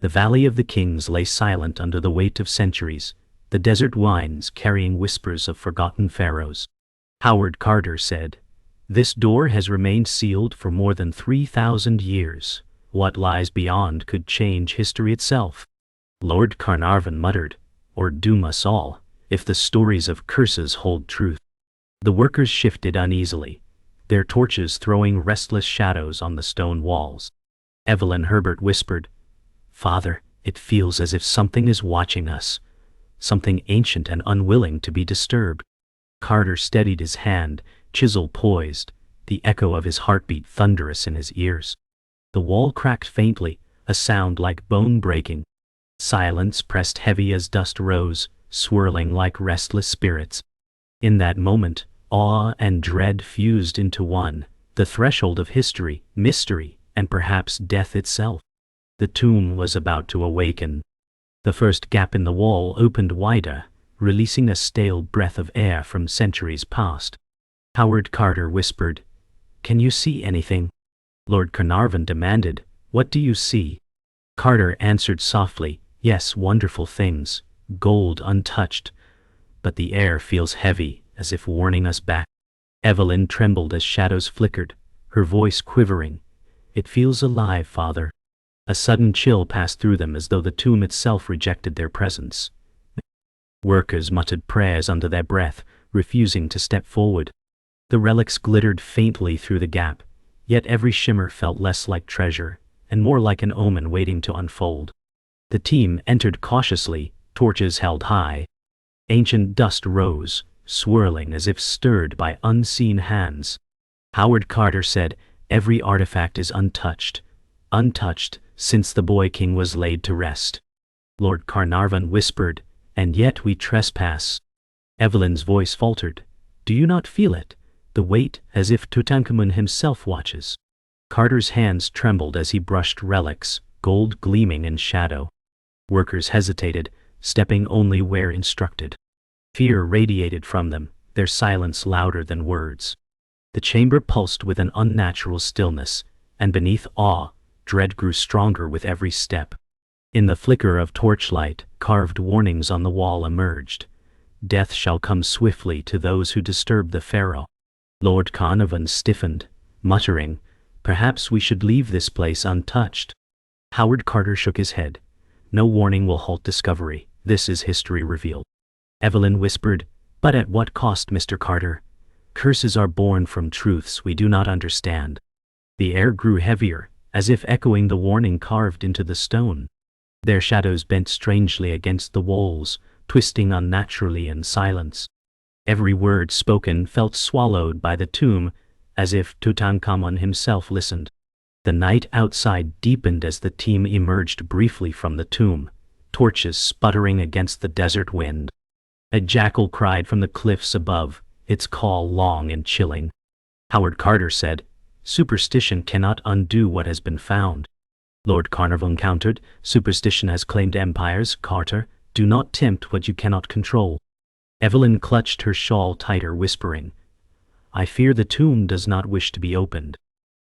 The Valley of the Kings lay silent under the weight of centuries, the desert winds carrying whispers of forgotten pharaohs. Howard Carter said, "This door has remained sealed for more than 3,000 years. What lies beyond could change history itself." Lord Carnarvon muttered, "Or doom us all, if the stories of curses hold truth." The workers shifted uneasily, their torches throwing restless shadows on the stone walls. Evelyn Herbert whispered, "Father, it feels as if something is watching us, something ancient and unwilling to be disturbed." Carter steadied his hand, chisel poised, the echo of his heartbeat thunderous in his ears. The wall cracked faintly, a sound like bone breaking. Silence pressed heavy as dust rose, swirling like restless spirits. In that moment, awe and dread fused into one, the threshold of history, mystery, and perhaps death itself. The tomb was about to awaken. The first gap in the wall opened wider, releasing a stale breath of air from centuries past. Howard Carter whispered, "Can you see anything?" Lord Carnarvon demanded, "What do you see?" Carter answered softly, "Yes, wonderful things, gold untouched, but the air feels heavy, as if warning us back." Evelyn trembled as shadows flickered, her voice quivering. "It feels alive, Father." A sudden chill passed through them as though the tomb itself rejected their presence. Workers muttered prayers under their breath, refusing to step forward. The relics glittered faintly through the gap, yet every shimmer felt less like treasure, and more like an omen waiting to unfold. The team entered cautiously, torches held high. Ancient dust rose, swirling as if stirred by unseen hands. Howard Carter said, "Every artifact is untouched since the boy king was laid to rest." Lord Carnarvon whispered, "And yet we trespass." Evelyn's voice faltered, "Do you not feel it? The weight, as if Tutankhamun himself watches." Carter's hands trembled as he brushed relics, gold gleaming in shadow. Workers hesitated, stepping only where instructed. Fear radiated from them, their silence louder than words. The chamber pulsed with an unnatural stillness, and beneath awe, dread grew stronger with every step. In the flicker of torchlight, carved warnings on the wall emerged. "Death shall come swiftly to those who disturb the pharaoh." Lord Carnarvon stiffened, muttering, "Perhaps we should leave this place untouched." Howard Carter shook his head. "No warning will halt discovery. This is history revealed." Evelyn whispered, "But at what cost, Mr. Carter? Curses are born from truths we do not understand." The air grew heavier, as if echoing the warning carved into the stone. Their shadows bent strangely against the walls, twisting unnaturally in silence. Every word spoken felt swallowed by the tomb, as if Tutankhamun himself listened. The night outside deepened as the team emerged briefly from the tomb, torches sputtering against the desert wind. A jackal cried from the cliffs above, its call long and chilling. Howard Carter said, "Superstition cannot undo what has been found." Lord Carnarvon countered, "Superstition has claimed empires, Carter. Do not tempt what you cannot control." Evelyn clutched her shawl tighter, whispering, "I fear the tomb does not wish to be opened."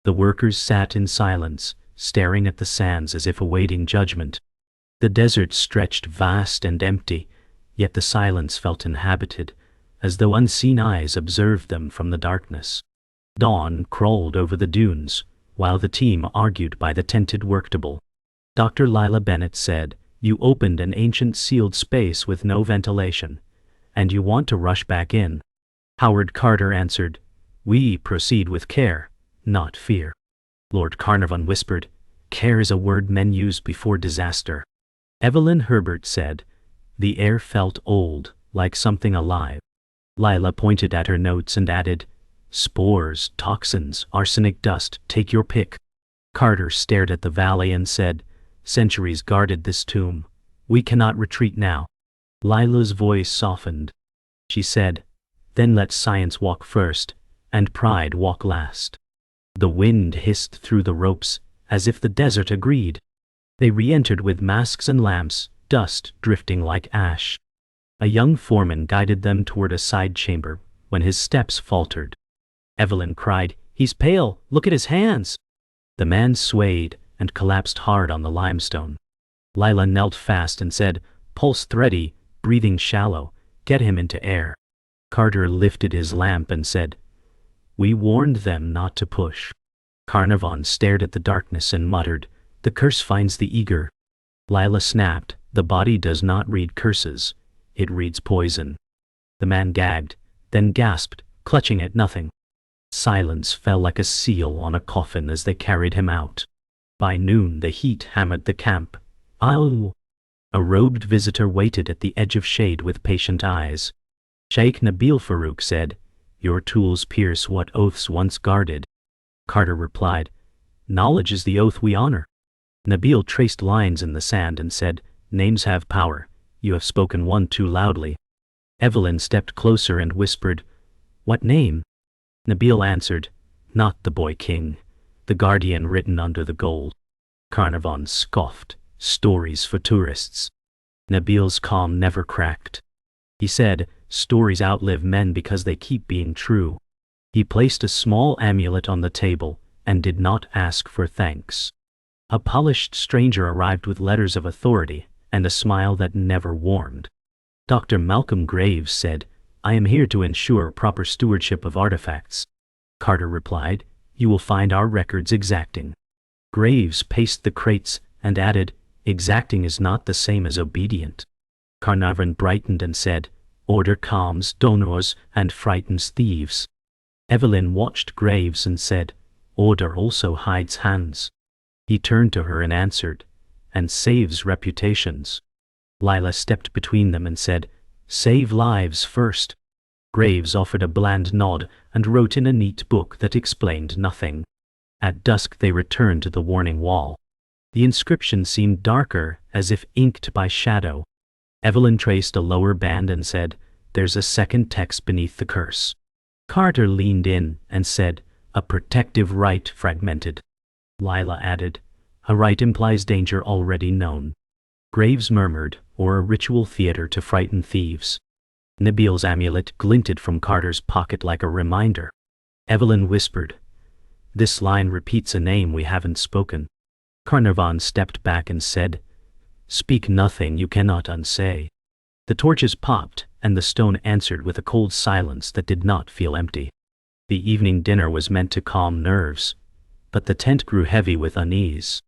The workers sat in silence, staring at the sands as if awaiting judgment. The desert stretched vast and empty, yet the silence felt inhabited, as though unseen eyes observed them from the darkness. Dawn crawled over the dunes, while the team argued by the tented worktable. Dr. Lila Bennett said, "You opened an ancient sealed space with no ventilation, and you want to rush back in." Howard Carter answered, "We proceed with care, not fear." Lord Carnarvon whispered, "Care is a word men use before disaster." Evelyn Herbert said, "The air felt old, like something alive." Lila pointed at her notes and added, "Spores, toxins, arsenic dust, take your pick." Carter stared at the valley and said, "Centuries guarded this tomb. We cannot retreat now." Lila's voice softened. She said, "Then let science walk first, and pride walk last." The wind hissed through the ropes, as if the desert agreed. They re-entered with masks and lamps, dust drifting like ash. A young foreman guided them toward a side chamber, when his steps faltered. Evelyn cried, "He's pale, look at his hands!" The man swayed and collapsed hard on the limestone. Lila knelt fast and said, "Pulse thready, breathing shallow, get him into air." Carter lifted his lamp and said, "We warned them not to push." Carnarvon stared at the darkness and muttered, "The curse finds the eager." Lila snapped, "The body does not read curses, it reads poison." The man gagged, then gasped, clutching at nothing. Silence fell like a seal on a coffin as they carried him out. By noon the heat hammered the camp. A robed visitor waited at the edge of shade with patient eyes. Sheikh Nabil Farouk said, "Your tools pierce what oaths once guarded." Carter replied, "Knowledge is the oath we honor." Nabil traced lines in the sand and said, "Names have power. You have spoken one too loudly." Evelyn stepped closer and whispered, "What name?" Nabil answered, "Not the boy king, the guardian written under the gold." Carnarvon scoffed, "Stories for tourists." Nabil's calm never cracked. He said, "Stories outlive men because they keep being true." He placed a small amulet on the table and did not ask for thanks. A polished stranger arrived with letters of authority and a smile that never warmed. Dr. Malcolm Graves said, "I am here to ensure proper stewardship of artifacts." Carter replied, "You will find our records exacting." Graves paced the crates and added, "Exacting is not the same as obedient." Carnarvon brightened and said, "Order calms donors and frightens thieves." Evelyn watched Graves and said, "Order also hides hands." He turned to her and answered, "And saves reputations." Lila stepped between them and said, "Save lives first." Graves offered a bland nod and wrote in a neat book that explained nothing. At dusk they returned to the warning wall. The inscription seemed darker, as if inked by shadow. Evelyn traced a lower band and said, "There's a second text beneath the curse." Carter leaned in and said, "A protective rite fragmented." Lila added, "A rite implies danger already known." Graves murmured, "Or a ritual theater to frighten thieves." Nabil's amulet glinted from Carter's pocket like a reminder. Evelyn whispered, "This line repeats a name we haven't spoken." Carnarvon stepped back and said, "Speak nothing you cannot unsay." The torches popped, and the stone answered with a cold silence that did not feel empty. The evening dinner was meant to calm nerves, but the tent grew heavy with unease.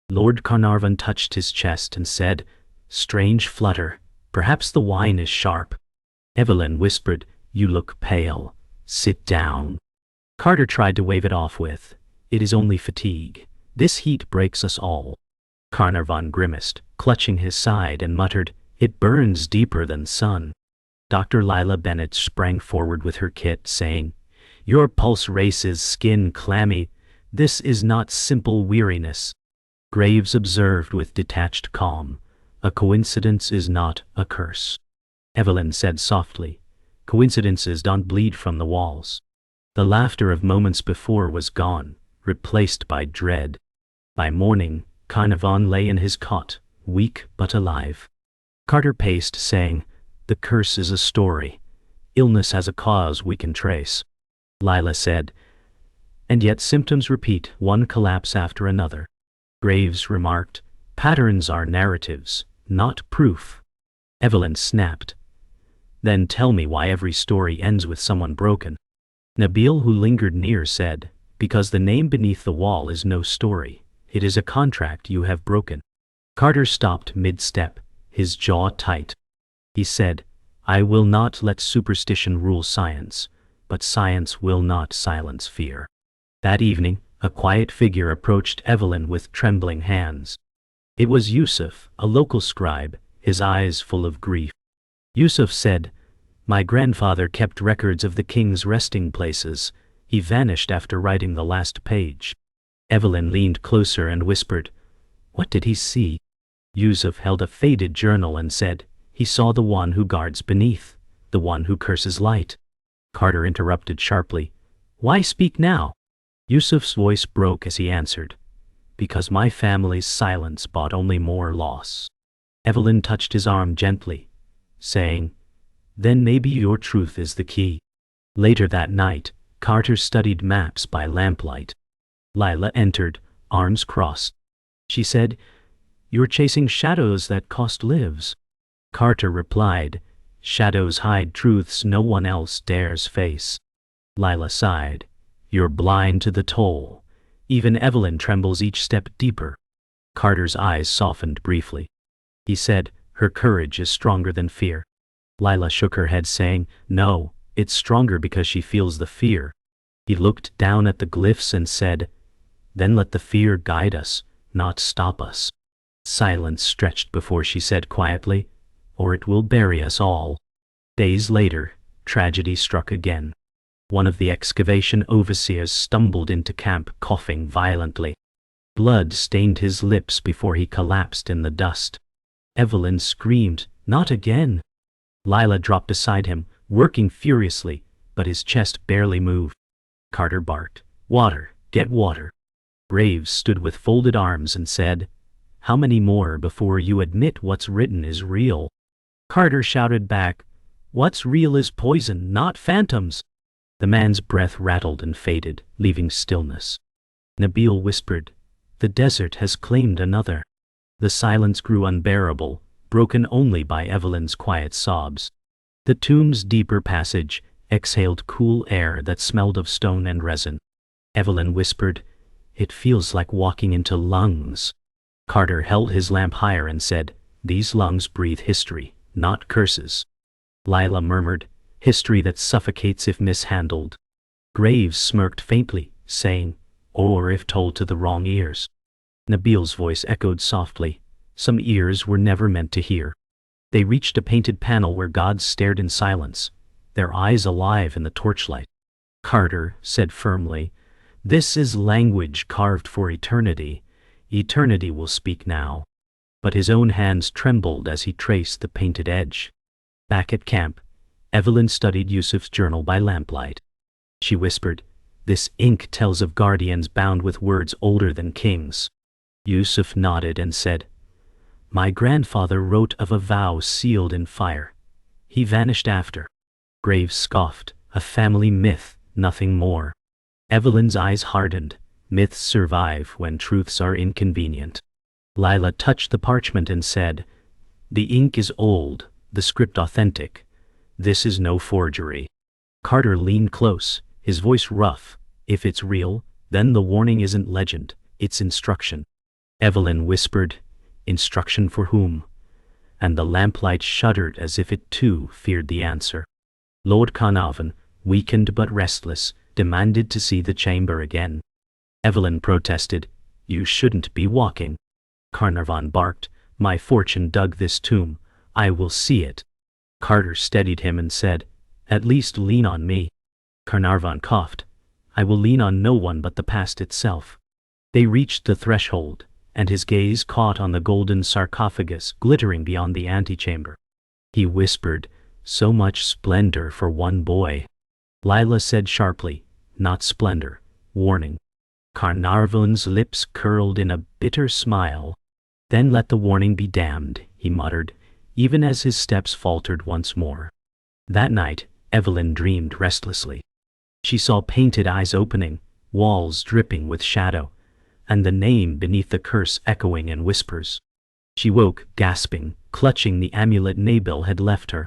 Lord Carnarvon touched his chest and said, "Strange flutter, perhaps the wine is sharp." Evelyn whispered, "You look pale. Sit down." Carter tried to wave it off with, "It is only fatigue. This heat breaks us all." Carnarvon grimaced, clutching his side, and muttered, "It burns deeper than sun." Dr. Lila Bennett sprang forward with her kit, saying, "Your pulse races, skin clammy. This is not simple weariness." Graves observed with detached calm, "A coincidence is not a curse." Evelyn said softly, "Coincidences don't bleed from the walls." The laughter of moments before was gone, replaced by dread. By morning, Carnarvon lay in his cot, weak but alive. Carter paced, saying, "The curse is a story. Illness has a cause we can trace." Lila said, "And yet symptoms repeat, one collapse after another." Graves remarked, "Patterns are narratives, not proof." Evelyn snapped, "Then tell me why every story ends with someone broken." Nabil, who lingered near, said, "Because the name beneath the wall is no story. It is a contract you have broken." Carter stopped mid-step, his jaw tight. He said, "I will not let superstition rule science, but science will not silence fear." That evening, a quiet figure approached Evelyn with trembling hands. It was Yusuf, a local scribe, his eyes full of grief. Yusuf said, "My grandfather kept records of the king's resting places. He vanished after writing the last page." Evelyn leaned closer and whispered, "What did he see?" Yusuf held a faded journal and said, "He saw the one who guards beneath, the one who curses light." Carter interrupted sharply, "Why speak now?" Yusuf's voice broke as he answered, "Because my family's silence brought only more loss." Evelyn touched his arm gently, saying, "Then maybe your truth is the key." Later that night, Carter studied maps by lamplight. Lila entered, arms crossed. She said, You're chasing shadows that cost lives. Carter replied, shadows hide truths no one else dares face. Lila sighed, you're blind to the toll. Even Evelyn trembles each step deeper. Carter's eyes softened briefly. He said, her courage is stronger than fear. Lila shook her head saying, no, it's stronger because she feels the fear. He looked down at the glyphs and said, then let the fear guide us, not stop us. Silence stretched before she said quietly, or it will bury us all. Days later, tragedy struck again. One of the excavation overseers stumbled into camp coughing violently. Blood stained his lips before he collapsed in the dust. Evelyn screamed, not again. Lila dropped beside him, working furiously, but his chest barely moved. Carter barked, water, get water. Graves stood with folded arms and said, how many more before you admit what's written is real? Carter shouted back, what's real is poison, not phantoms. The man's breath rattled and faded, leaving stillness. Nabil whispered, the desert has claimed another. The silence grew unbearable, broken only by Evelyn's quiet sobs. The tomb's deeper passage exhaled cool air that smelled of stone and resin. Evelyn whispered, it feels like walking into lungs. Carter held his lamp higher and said, these lungs breathe history, not curses. Lila murmured, history that suffocates if mishandled. Graves smirked faintly, saying, or if told to the wrong ears. Nabil's voice echoed softly, some ears were never meant to hear. They reached a painted panel where gods stared in silence, their eyes alive in the torchlight. Carter said firmly, this is language carved for eternity. Eternity will speak now. But his own hands trembled as he traced the painted edge. Back at camp, Evelyn studied Yusuf's journal by lamplight. She whispered, this ink tells of guardians bound with words older than kings. Yusuf nodded and said, my grandfather wrote of a vow sealed in fire. He vanished after. Graves scoffed, a family myth, nothing more. Evelyn's eyes hardened. Myths survive when truths are inconvenient. Lila touched the parchment and said, the ink is old, the script authentic. This is no forgery. Carter leaned close, his voice rough. If it's real, then the warning isn't legend, it's instruction. Evelyn whispered, instruction for whom? And the lamplight shuddered as if it too feared the answer. Lord Carnarvon, weakened but restless, demanded to see the chamber again. Evelyn protested, you shouldn't be walking. Carnarvon barked, my fortune dug this tomb, I will see it. Carter steadied him and said, at least lean on me. Carnarvon coughed, I will lean on no one but the past itself. They reached the threshold, and his gaze caught on the golden sarcophagus glittering beyond the antechamber. He whispered, so much splendor for one boy. Lila said sharply, not splendor, warning. Carnarvon's lips curled in a bitter smile. Then let the warning be damned, he muttered, even as his steps faltered once more. That night, Evelyn dreamed restlessly. She saw painted eyes opening, walls dripping with shadow, and the name beneath the curse echoing in whispers. She woke, gasping, clutching the amulet Nabil had left her.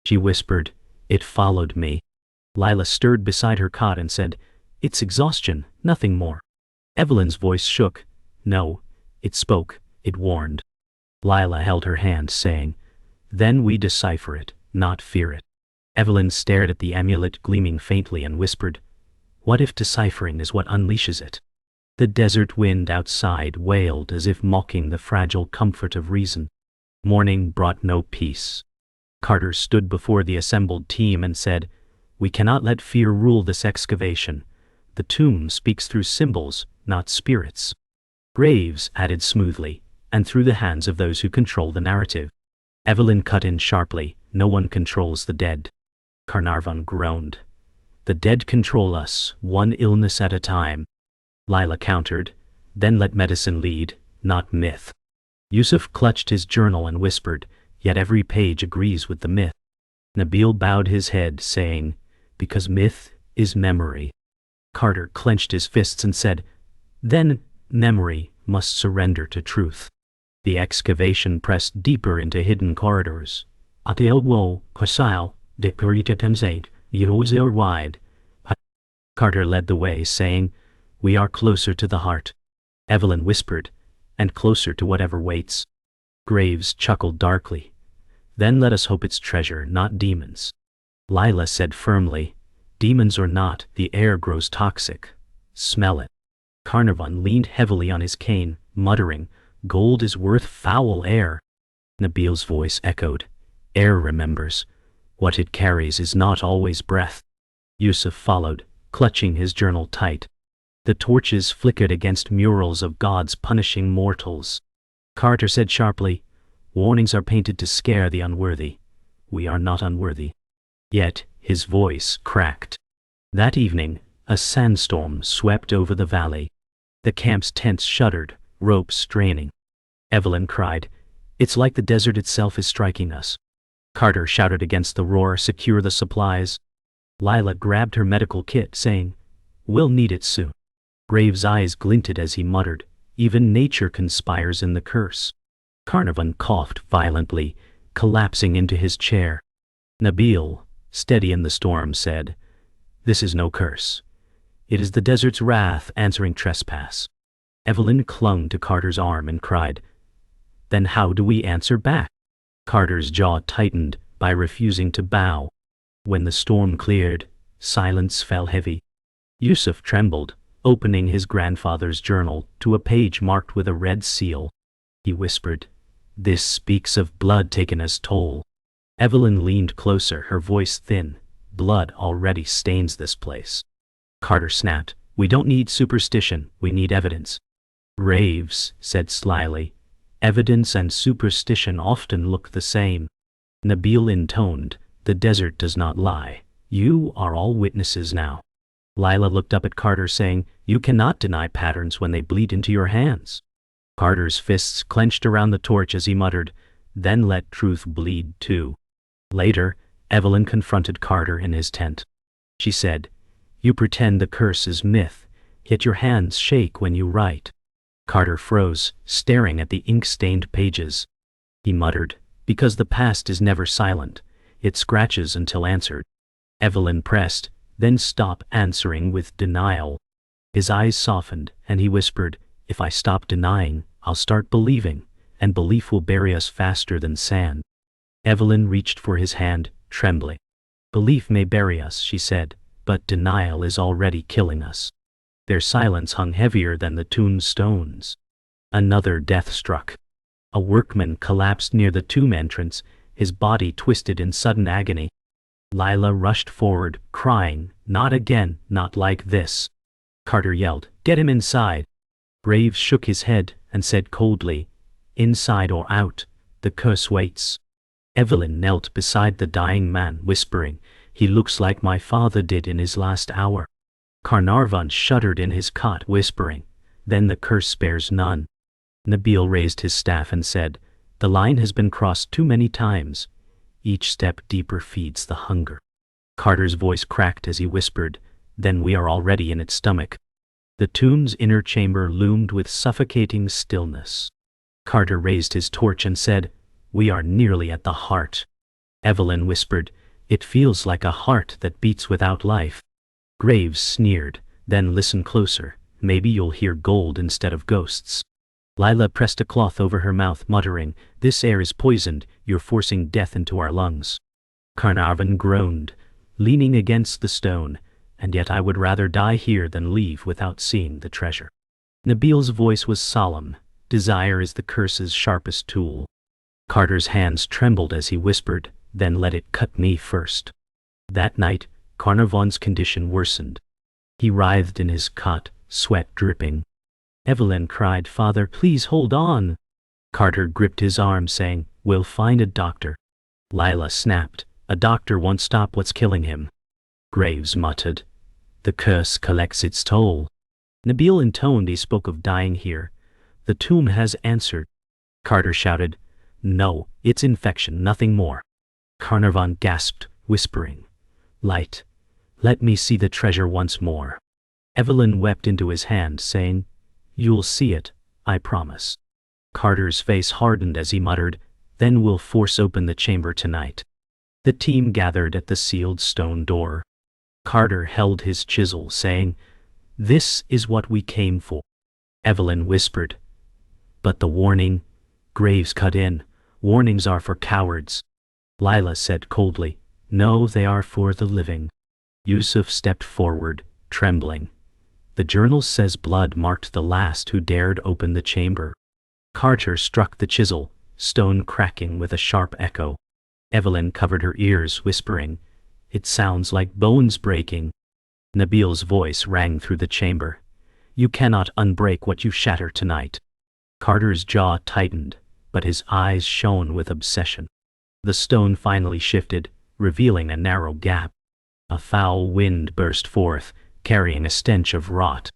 She whispered, it followed me. Lila stirred beside her cot and said, it's exhaustion, nothing more. Evelyn's voice shook. No, it spoke, it warned. Lila held her hand, saying, then we decipher it, not fear it. Evelyn stared at the amulet gleaming faintly and whispered, what if deciphering is what unleashes it? The desert wind outside wailed as if mocking the fragile comfort of reason. Morning brought no peace. Carter stood before the assembled team and said, we cannot let fear rule this excavation. The tomb speaks through symbols, not spirits. Graves added smoothly, and through the hands of those who control the narrative. Evelyn cut in sharply, no one controls the dead. Carnarvon groaned. The dead control us, one illness at a time. Lila countered, then let medicine lead, not myth. Yusuf clutched his journal and whispered, yet every page agrees with the myth. Nabil bowed his head, saying, because myth is memory. Carter clenched his fists and said, then memory must surrender to truth. The excavation pressed deeper into hidden corridors. Wide. Carter led the way, saying, "We are closer to the heart." Evelyn whispered, "And closer to whatever waits." Graves chuckled darkly. "Then let us hope it's treasure, not demons." Lila said firmly, "Demons or not, the air grows toxic. Smell it." Carnarvon leaned heavily on his cane, muttering, "Gold is worth foul air." Nabil's voice echoed, "Air remembers. What it carries is not always breath." Yusuf followed, clutching his journal tight. The torches flickered against murals of gods punishing mortals. Carter said sharply, "Warnings are painted to scare the unworthy. We are not unworthy." Yet his voice cracked. That evening, a sandstorm swept over the valley. The camp's tents shuddered, ropes straining. Evelyn cried, "It's like the desert itself is striking us." Carter shouted against the roar, "Secure the supplies." Lila grabbed her medical kit, saying, "We'll need it soon." Graves' eyes glinted as he muttered, "Even nature conspires in the curse." Carnarvon coughed violently, collapsing into his chair. Nabil, steady in the storm, said, "This is no curse. It is the desert's wrath answering trespass." Evelyn clung to Carter's arm and cried, "Then how do we answer back?" Carter's jaw tightened by refusing to bow. When the storm cleared, silence fell heavy. Yusuf trembled, opening his grandfather's journal to a page marked with a red seal. He whispered, "This speaks of blood taken as toll." Evelyn leaned closer, her voice thin. "Blood already stains this place." Carter snapped, "We don't need superstition, we need evidence." Graves said slyly, "Evidence and superstition often look the same." Nabil intoned, "The desert does not lie. You are all witnesses now." Lila looked up at Carter, saying, "You cannot deny patterns when they bleed into your hands." Carter's fists clenched around the torch as he muttered, "Then let truth bleed too." Later, Evelyn confronted Carter in his tent. She said, "You pretend the curse is myth, yet your hands shake when you write." Carter froze, staring at the ink-stained pages. He muttered, "Because the past is never silent. It scratches until answered." Evelyn pressed, "Then stop answering with denial." His eyes softened, and he whispered, "If I stop denying, I'll start believing, and belief will bury us faster than sand." Evelyn reached for his hand, trembling. "Belief may bury us," she said, "but denial is already killing us." Their silence hung heavier than the tombstones. Another death struck. A workman collapsed near the tomb entrance, his body twisted in sudden agony. Lila rushed forward, crying, "Not again, not like this." Carter yelled, "Get him inside." Graves shook his head and said coldly, "Inside or out, the curse waits." Evelyn knelt beside the dying man, whispering, "He looks like my father did in his last hour." Carnarvon shuddered in his cot, whispering, "Then the curse spares none." Nabil raised his staff and said, "The line has been crossed too many times. Each step deeper feeds the hunger." Carter's voice cracked as he whispered, "Then we are already in its stomach." The tomb's inner chamber loomed with suffocating stillness. Carter raised his torch and said, "We are nearly at the heart." Evelyn whispered, "It feels like a heart that beats without life." Graves sneered, "Then listen closer. Maybe you'll hear gold instead of ghosts." Lila pressed a cloth over her mouth, muttering, "This air is poisoned. You're forcing death into our lungs." Carnarvon groaned, leaning against the stone, "And yet I would rather die here than leave without seeing the treasure." Nabil's voice was solemn. "Desire is the curse's sharpest tool." Carter's hands trembled as he whispered, "Then let it cut me first." That night, Carnarvon's condition worsened. He writhed in his cot, sweat dripping. Evelyn cried, "Father, please hold on." Carter gripped his arm, saying, "We'll find a doctor." Lila snapped, "A doctor won't stop what's killing him." Graves muttered, "The curse collects its toll." Nabil intoned, "He spoke of dying here. The tomb has answered." Carter shouted, "No, it's infection, nothing more." Carnarvon gasped, whispering, "Light, let me see the treasure once more." Evelyn wept into his hand, saying, "You'll see it, I promise." Carter's face hardened as he muttered, "Then we'll force open the chamber tonight." The team gathered at the sealed stone door. Carter held his chisel, saying, "This is what we came for." Evelyn whispered, "But the warning." Graves cut in, "Warnings are for cowards." Lila said coldly, "No, they are for the living." Yusuf stepped forward, trembling. "The journal says blood marked the last who dared open the chamber." Carter struck the chisel, stone cracking with a sharp echo. Evelyn covered her ears, whispering, "It sounds like bones breaking." Nabil's voice rang through the chamber. "You cannot unbreak what you shatter tonight." Carter's jaw tightened, but his eyes shone with obsession. The stone finally shifted, revealing a narrow gap. A foul wind burst forth, carrying a stench of rot.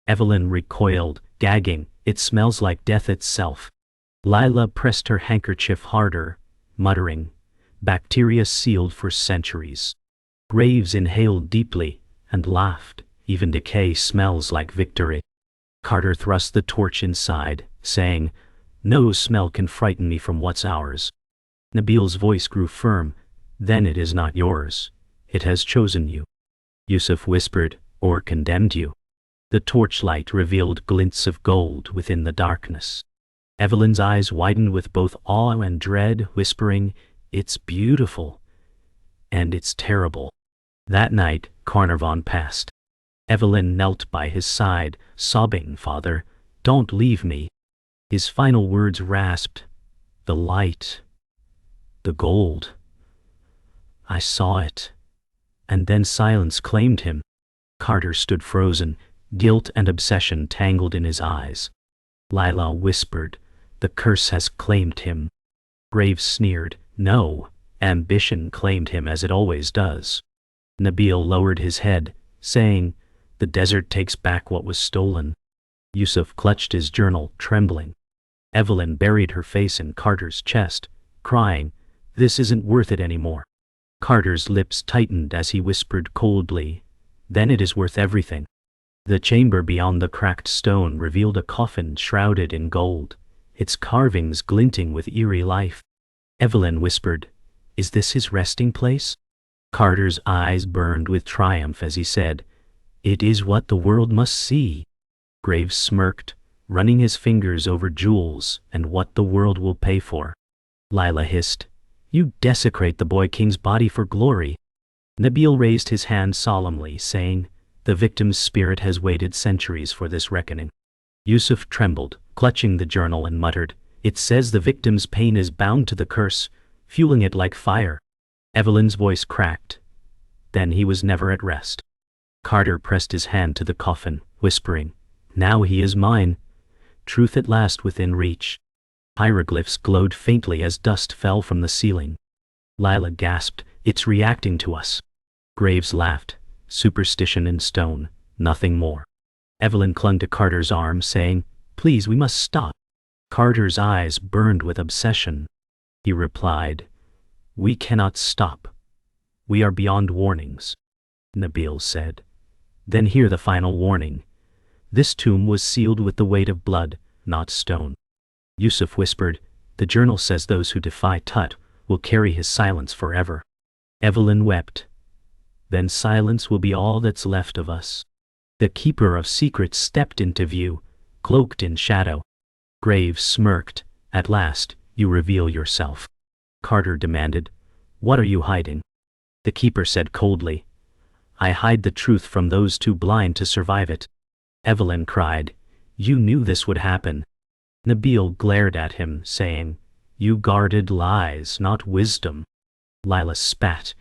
Evelyn recoiled, gagging, "It smells like death itself." Lila pressed her handkerchief harder, muttering, "Bacteria sealed for centuries." Graves inhaled deeply and laughed, "Even decay smells like victory." Carter thrust the torch inside, saying, "No smell can frighten me from what's ours." Nabil's voice grew firm, "Then it is not yours. It has chosen you." Yusuf whispered, "Or condemned you." The torchlight revealed glints of gold within the darkness. Evelyn's eyes widened with both awe and dread, whispering, "It's beautiful. And it's terrible." That night, Carnarvon passed. Evelyn knelt by his side, sobbing, "Father, don't leave me." His final words rasped, "The light. The gold. I saw it." And then silence claimed him. Carter stood frozen, guilt and obsession tangled in his eyes. Lila whispered, "The curse has claimed him." Graves sneered, "No, ambition claimed him as it always does." Nabil lowered his head, saying, "The desert takes back what was stolen." Yusuf clutched his journal, trembling. Evelyn buried her face in Carter's chest, crying, "This isn't worth it anymore." Carter's lips tightened as he whispered coldly, "Then it is worth everything." The chamber beyond the cracked stone revealed a coffin shrouded in gold, its carvings glinting with eerie life. Evelyn whispered, "Is this his resting place?" Carter's eyes burned with triumph as he said, "It is what the world must see." Graves smirked, running his fingers over jewels and what the world will pay for. Lila hissed, "You desecrate the boy king's body for glory." Nabil raised his hand solemnly, saying, "The victim's spirit has waited centuries for this reckoning." Yusuf trembled, clutching the journal, and muttered, "It says the victim's pain is bound to the curse, fueling it like fire." Evelyn's voice cracked. Then he was never at rest. Carter pressed his hand to the coffin, whispering, "Now he is mine. Truth at last within reach." Hieroglyphs glowed faintly as dust fell from the ceiling. Lila gasped, "It's reacting to us." Graves laughed, "Superstition in stone, nothing more." Evelyn clung to Carter's arm, saying, "Please, we must stop." Carter's eyes burned with obsession. He replied, "We cannot stop. We are beyond warnings." Nabil said, "Then hear the final warning. This tomb was sealed with the weight of blood, not stone." Yusuf whispered, "The journal says those who defy Tut will carry his silence forever." Evelyn wept. "Then silence will be all that's left of us." The keeper of secrets stepped into view, cloaked in shadow. Graves smirked, "At last, you reveal yourself." Carter demanded, "What are you hiding?" The keeper said coldly, "I hide the truth from those too blind to survive it." Evelyn cried, "You knew this would happen." Nabil glared at him, saying, "You guarded lies, not wisdom." Lila spat,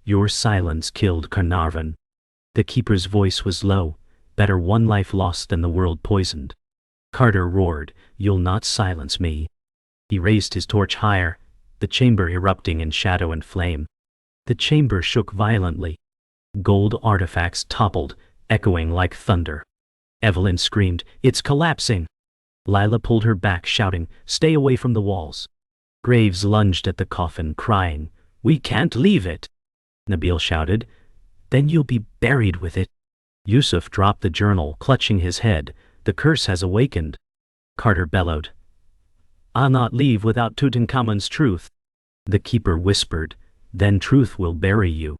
"Your silence killed Carnarvon." The keeper's voice was low, "Better one life lost than the world poisoned." Carter roared, "You'll not silence me." He raised his torch higher, the chamber erupting in shadow and flame. The chamber shook violently. Gold artifacts toppled, echoing like thunder. Evelyn screamed, "It's collapsing!" Lila pulled her back, shouting, "Stay away from the walls." Graves lunged at the coffin, crying, "We can't leave it!" Nabil shouted, "Then you'll be buried with it." Yusuf dropped the journal, clutching his head, "The curse has awakened." Carter bellowed, I'll not leave without Tutankhamun's truth. The keeper whispered, then truth will bury you.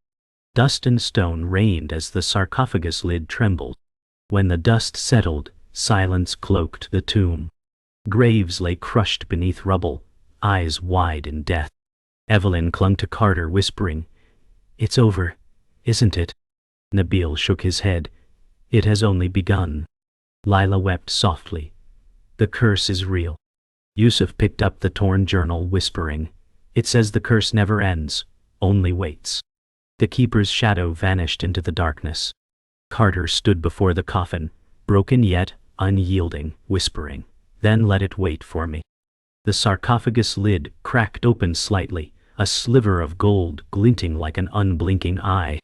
Dust and stone rained as the sarcophagus lid trembled. When the dust settled, silence cloaked the tomb. Graves lay crushed beneath rubble, eyes wide in death. Evelyn clung to Carter, whispering, "It's over, isn't it?" Nabil shook his head. "It has only begun." Lila wept softly. "The curse is real." Yusuf picked up the torn journal, whispering, "It says the curse never ends, only waits." The keeper's shadow vanished into the darkness. Carter stood before the coffin, broken yet unyielding, whispering, "Then let it wait for me." The sarcophagus lid cracked open slightly, a sliver of gold glinting like an unblinking eye.